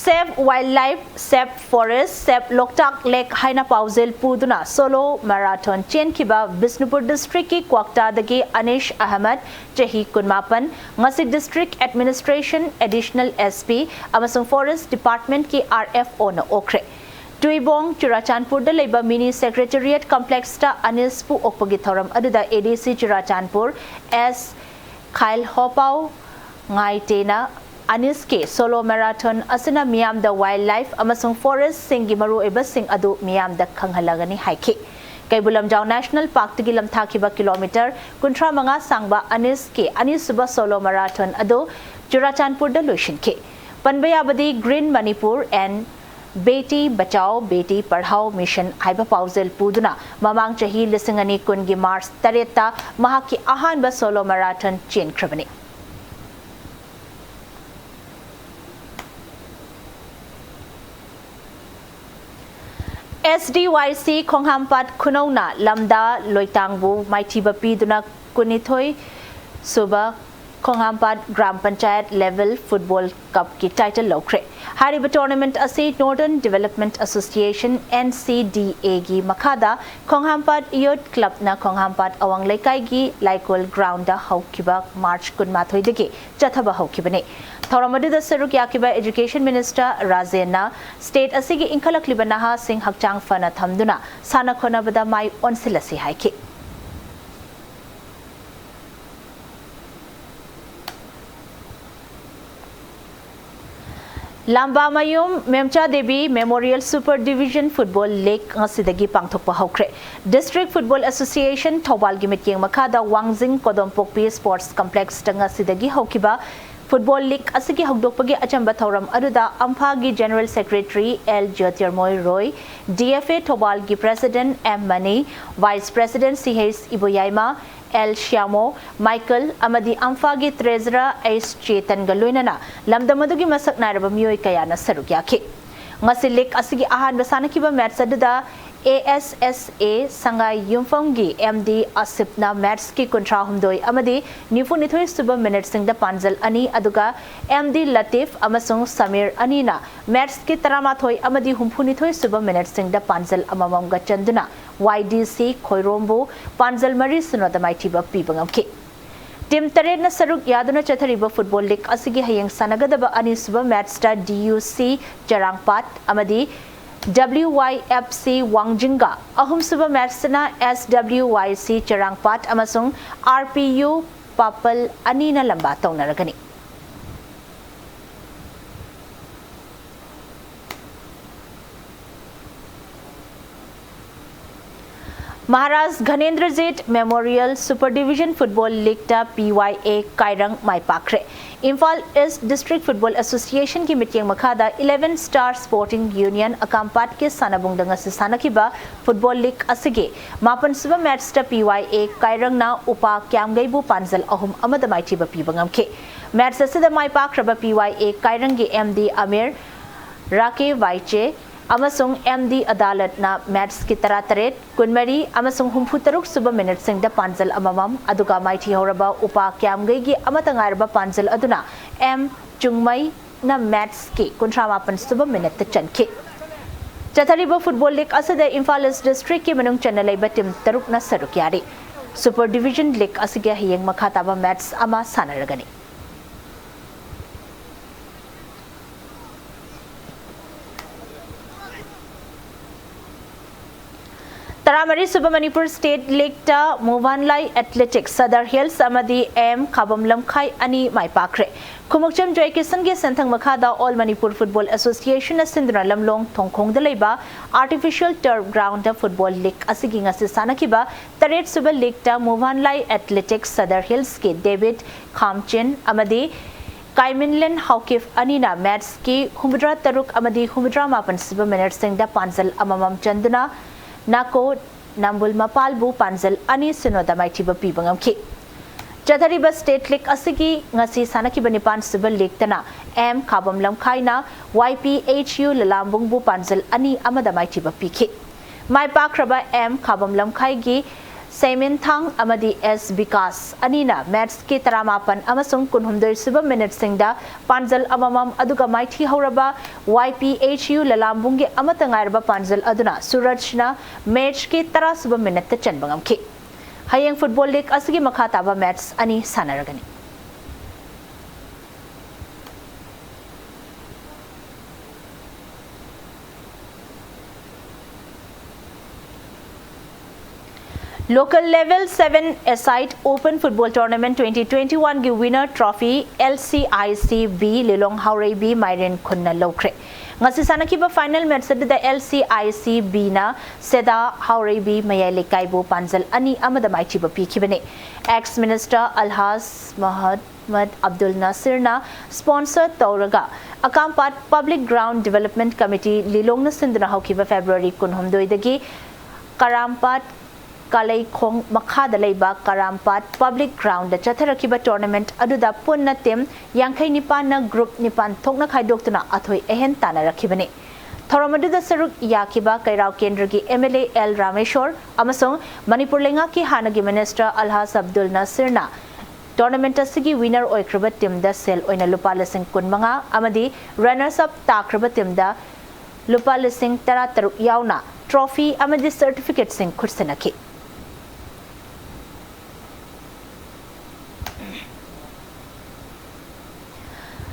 Save Wildlife, Save Forest, Save Loktak Lake Haina Pauzil Puduna Solo Marathon Chain Kiba Bisnupur District ki Kwakta dagi Anish Ahmad Chahi Kunmapan Ngasi District Administration Additional SP Amasung Forest Department ki RFO na Okre Tuibong Churachandpur da leba mini secretariat complex ta Anis pu okpagi thoram aduda ADC Churachandpur S Khail Hopau ngai tena Anis ke solo marathon asina miyam da wildlife amasung forest singi maru eba sing adu miyam da khanghalagani haike Kaibulamjau National Park tigi lamthakiba kilometer kuntra manga sangba Anis suba solo marathon adu Churachandpur da loishin ke Panbayabadi Green Manipur and Beti Bachao Beti Padhao Mission haiba pausel puduna mamang chahi lisingani kungi Mars tareta mahaki ahanba solo marathon chen krabani SDYC Khonghampat Kunauna Lamda Loitangbu Maitiba Piduna Kunithoi Suba Khonghampat Gram Panchayat Level Football Cup ki title lokre Hariba tournament asi Northern Development Association NCDA gi Makada Khonghampat Youth Club na Khonghampat Awang Laikai gi Laikol Ground da haukiba March kunmathoi dege chathaba haukibane Thoramadu da Saruk Yakiba Education Minister Razena State asigi Inkalak Libanaha Singh Hakchang Fana Thamduna Sana Khonabada Mai Onsilasi Haike Lamba Mayum Memcha Devi Memorial Super Division Football League ngasidagi pangthokpa haukre District Football Association Thobal gi mityeng makada Wangjing Kodompokpi Sports Complex tanga sidagi haukiba Football League asigi hokdokpagi achamba thoram aduda Amphagi General Secretary L Jyotirmoy Roy DFA Thobal gi President M Mani Vice President CH Iboyaima L Shyamo Michael Amadi Amphagi Treasurer S Chetan Galoinana Lamdamadugi masak nairaba miyoi kayana saruk yake ngasilik asigi ahan basanakiba match aduda ASSA Sangai Yumfongi MD Asipna match ki kontra humdoi amadi nifunithoi suba minute singda panjal ani aduga MD Latif amasung Samir Anina match ki taramathoi amadi humfunithoi suba minute singda panjal amamam ga chanduna YDC Khoirombu Panjal Mari Sunoda Maitiba Pibangamki Team Tared na Saruk Yaduna Chathariba Football League asigi hayang sanagadaba anisuba matchta DUC Jarangpat amadi WYFC Wangjinga ahum suba matchna SWYC Jarangpat amasung RPU Papal Anina Lamba taunaragani Maharaj Ghanendra Memorial Super Division Football League ta PYA Kairang Maipakre Imphal East District Football Association ki mityeng makhada 11 Star Sporting Union akampat ke sanabungdanga se sanakiba Football League asige mapan suba match ta PYA Kairang na upa kyamgaibu panjal ahum amada maitiba pibangamke match asida maipakraba PYA Kairang gi MD Amir Rake Vaiche amasung MD Adalat na match ki tarataret kunmari amasung humputaruk suba minute sing da panjal amamam aduga maiti horaba upa kyamgai gi amatangarba panjal aduna M Chungmai na match ki kuntramapan suba minute ta chanke Chathariba Football League asada Imphal East District ki manung chanalaiba team taruk na saruk yari Super Division League asiga hiyeng makhataba match ama sanaragani Taramari Suba Manipur State League ta Movanlai Athletics Sadar Hills Amadi M Khabam Lamkhai Ani Maipakre Kumukcham Joy Kisan ge Santhang Makhada All Manipur Football Association Sindra Lamlong Thongkhong Dalaiba Artificial Turf Ground ta Football League asigi ngasi sanakiba Taret Suba League ta Movanlai Athletics Sadar Hills ke David Khamchin Amadi Kaiminlen Haukif Anina match ki Humudra Taruk Amadi Humudra Mapan Suba Minute Singh da Panjal Amamam Chanduna Nako Nambul Mapalbu Panjal Ani Sinoda Maitiba Pibangamki Chathariba State League asigi ngasi sanakiba nipan Civil League tana M Khabam Lamkhaina YPHU Lalambungbu Panjal Ani amada maitiba piki Maipakraba M Khabam Lamkhai gi Seminthang Amadi S Bikas Anina match ki taramapan amasung kunhumdoi suba minute singda panjal amamam aduga maiti hauraba YPHU Lalambungi amatangairba panjal aduna Surajna match ki tara suba minute ta chanbangamki Hayang Football League asigi makhataba match ani sanaragani Local level 7 aside Open Football Tournament 2021 gi winner trophy LCICB Lilong Haurei B Mairen Khunna Lokre. Ngasi sanakiba final match da LCICB na Seda Haurei B Mayai Kaibo Panjal Ani amada maichiba pikibane. Ex-Minister Alhas Mohammed Abdul Nasir na sponsor Tauraga. Akampat Public Ground Development Committee Lilong na sinduna haukiba February 19 Karampat Kalay Khong Makhada Leiba Karampat Public Ground Chatharakiba Tournament Aduda Punna Tim Yankai Nipana Group Nipan Thokna Khaidokna Athoi Ehen Tana Rakibane. Thoramadu Saruk Yakiba Kairao Kendragi MLA L Rameshwar Amasong Manipur Lengaki Hanagi Minister Alhas Abdul Nasirna Tournament asigi winner oikraba team da sel oina lupa lasing kunmanga amadi runners up takraba team da lupa lasing taruk yauna trophy amadi certificate sing khursanaki.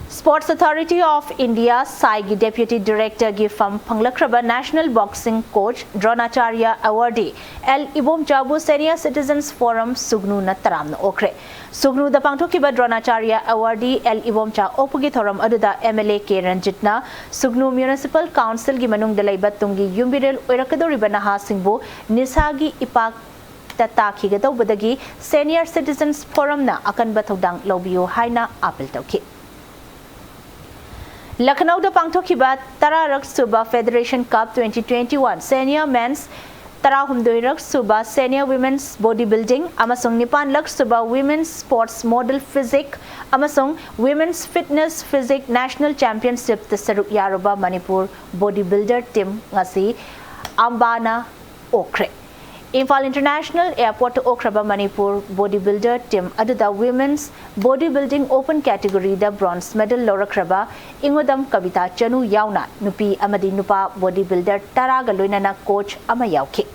Sports Authority of India SAIGI Deputy Director Gifam Panglakraba National Boxing Coach Dronacharya Awardee L Ibom Jabu Senior Citizens Forum Sugnu na taram na okre. Sugnu da pangtokiba Dronacharya Awardee L Ibom Cha Opugi Thoram Aduda MLA K Ranjitna Sugnu Municipal Council gi manung dalaiba tungi yumbirel oirakadoriba naha singbu nisagi ipak tataki gadawbadagi Senior Citizens Forum na akan bathodang lobio haina apel tawki. Lucknow da pangthokiba Tararak Suba Federation Cup 2021 Senior Men's Tarahumdoirak Suba Senior Women's Bodybuilding Amasong Nipan Lak Suba Women's Sports Model Physique Amasong Women's Fitness Physique National Championship Tasaruk Yaruba Manipur Bodybuilder Team ngasi Ambana Okre. Imphal International Airport Okraba Manipur Bodybuilder Team Aduda Women's Bodybuilding Open Category da Bronze Medal Lorakraba Ingodam Kavita Chanu Yauna Nupi Amadi Nupa Bodybuilder Taraga Luinana Coach Amayauki.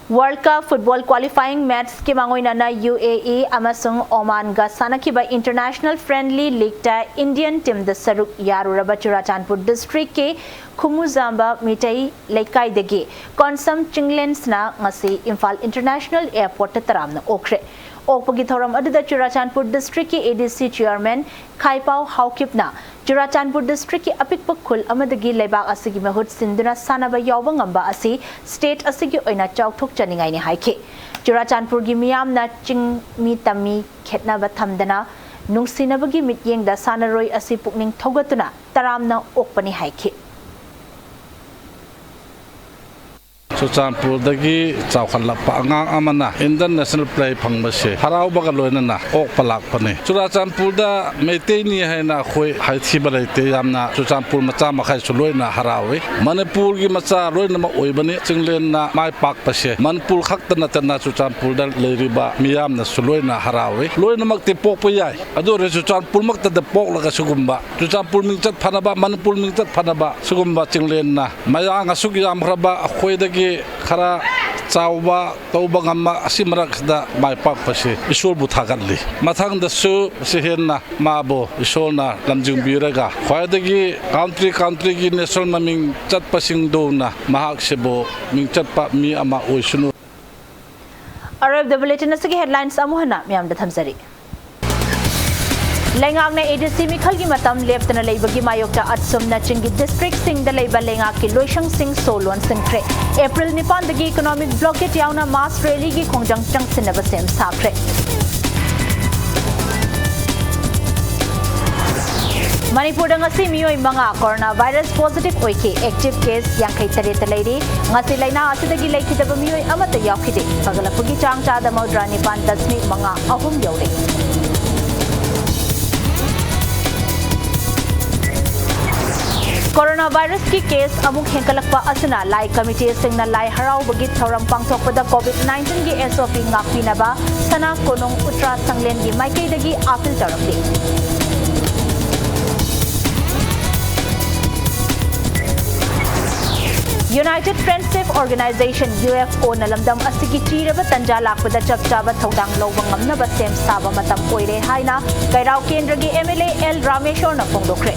World Cup Football Qualifying Match ke mangoina na UAE amasung Oman ga sanakiba International Friendly League ta Indian team da saruk yaruraba Churachandpur District ke Khumuzamba Mitai Laikai degi Konsam Chinglens na ngasi Imphal International Airport ta taramna okre. Okpagi thoram aduda Churachandpur District ki ADC Chairman Khaipau Haukipna Churachandpur District ki apikpa khul amadagi leibak asigi mahut sinduna sanaba yawba ngamba asi state asigi oina chawthok chaningai ni haike. Churachandpur gi miyamna chingmi tami khetnaba thamdana nungsinabagi mityengda sanaroi asi pukning thogatuna taramna okpani haike. Churachandpur dagi chawkhalapa angang amana international play phangmase harau baga loinana ok palak pane Churachandpur da meitei ni haina khoi haithi balaite yamna Churachandpur macha makhai suloina harawi Manipur gi macha loina ma oibani chinglen na mai pak pase Manipur khaktana tana Churachandpur da leiriba miyamna suloina harawi loina makte pok payai adu re Churachandpur makta da pok laga sugumba Churachandpur mingchat phanaba Manipur mingchat phanaba sugumba chinglen na mayang asuk yam raba khoi dagi khara chawba tawba ngamma asimarak da mai pak pase isol bu thagatli mathang da su sehenna mabo isolna lamjung biraga khwaidagi country gi national maming chat pasing do na mahak sebo ming chat pa mi ama oisunu Arab the bulletin asigi headlines amuhana miyam da thamsari Lengak na ADC Mikhal gi matam leftana leibagi mayokta atsum na chingi district sing da leiba lengak ki loishang sing solon singkre April nipan dagi economic blockade yauna mass rally gi khongjang chang sinaba sem sakre Manipur da ngasi miyoi manga coronavirus positive oike active case yankai tareta leiri ngasi laina asidagi leikidaba miyoi amata yaukide pagalapagi chang cha da maudra nipan dasmi manga ahum yaure Coronavirus ki case amuk henkalakpa asana lai committee singna lai harau bagi thoram pangthokpada COVID-19 gi SOP ngakpinaba sana konong utra sanglen gi maikai dagi apil tarakli United Friendship Organization UFO nalamdam asigi chiraba tanja lakpada chapchaba thodang lobang ngamnaba sem saba matam oire haina kairao kendra gi MLA L Rameshwar na phongdokre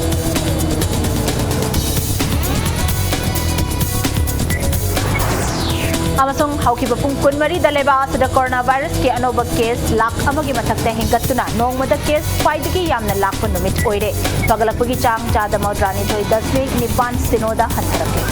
अमसुंग हौखिबा Pung कुनमरी दलेबा असदा corona virus के अनोबा case lakh अमगी मथक्ता हेंगतुना नोंगमदा case फाइदगी यामना lakh नुमित ओइरे फगलकपगी चांग 4.9 9 सिनोदा हंथरके